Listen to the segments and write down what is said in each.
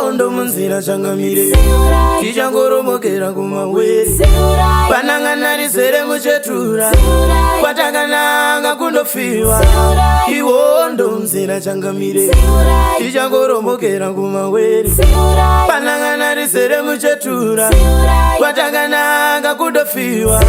Iwondo munzira changamire tichangoromokera kumawere panangana rizere muchetura kwatakananga kundofiwa Iwondo munzira changamire tichangoromokera kumawere panangana rizere muchetura kwatakananga kundofiwa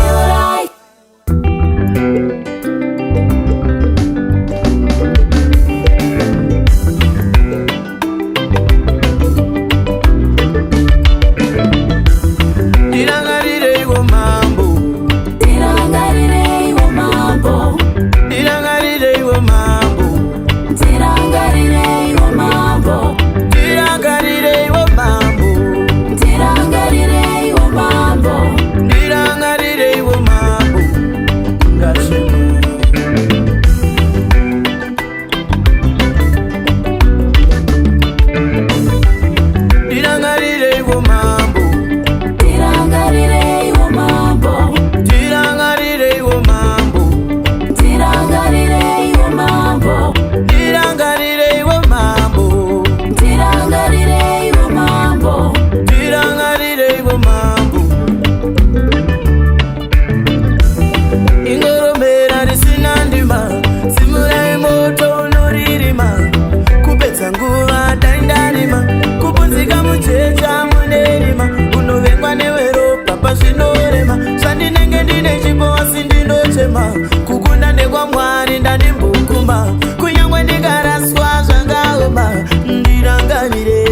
kukunda ndekwa Mwari ndanimbukuma kunyangwe ndikaraswa zvangaoma ndirangarire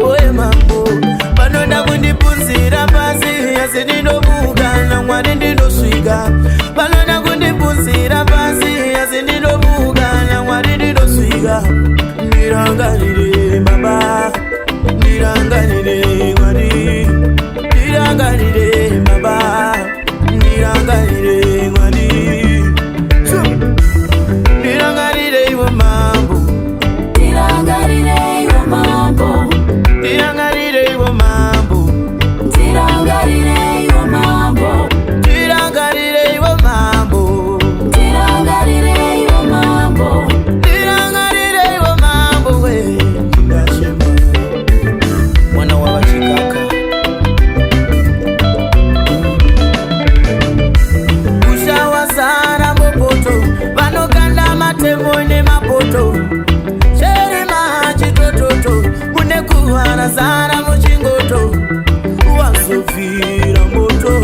oye mambo vanoda kundipunzira pasi asi ndinomuka naMwari ndinosvika vanoda kundipunzira pasi asi ndinomuka naMwari ndinosvika ndirangarire baba ndirangarire Mwari ndirangarire baba ndirangarire Mwari ndirangarire iwo mambo ndirangarire iwo mambo ndirangarire iwo mambo ndirangarire iwo mambo ndirangarire iwo mambo ndirangarire iwo mambo ndirangarire iwo mambo we ndashema mwana wa Chikaka temone mapoto cherema chitototo kune kuhana zara muchingoto wazovira moto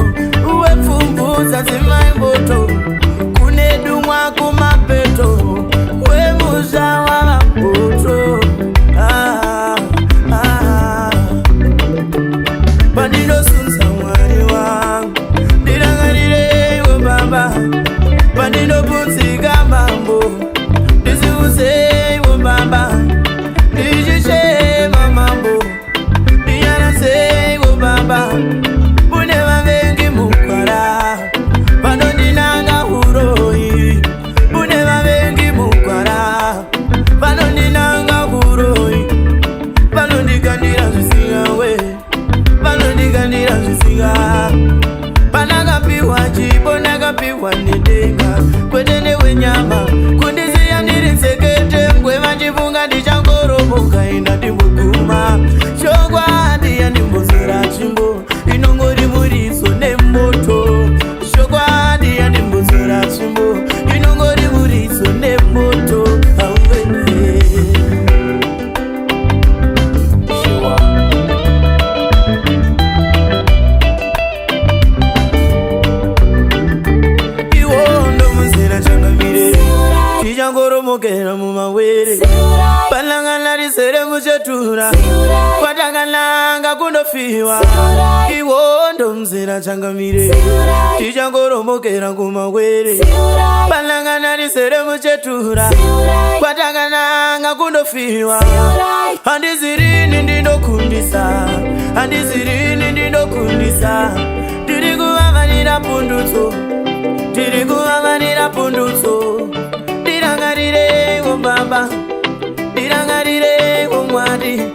wepfumvudza dzimai moto kune dumwa kumapeto wemuzha wavapoto pandinosunza Mwari wangu ndirangarire iwe baba pandinobvunzika mambo ndisiuzeiwo baba ndichichema mambo ndiyanaseiwo baba une vavengi mukwara vanondinanga uroi une vavengi mukwara vanondinanga uroi vanondikandira zvisinga we vanondikandira zvisinga panakapiwa chipo ndakapiwa nedenga kwete newenyama kundisiya ndiri nsekete mgwe vachifunga ndichangoromoka ina ndimboguma chokwadi yandimbozera chimbo inongori muriso nemoto chokwadi yandimbozera chimbo inongori muriso nemoto auwene tichangoromokera mumawere panangana rizere muchetura kwatakananga kundofiwa Iwondo munzira changamire tichangoromokera kumawere panangana rizere muchetura kwatakananga kundofiwa handizirini ndinokundisa handizirini ndinokundisa tiri kuvavanira pundutso tiri kuvavanira pundutso ndirangarire iwo baba ndirangarire iwo Mwari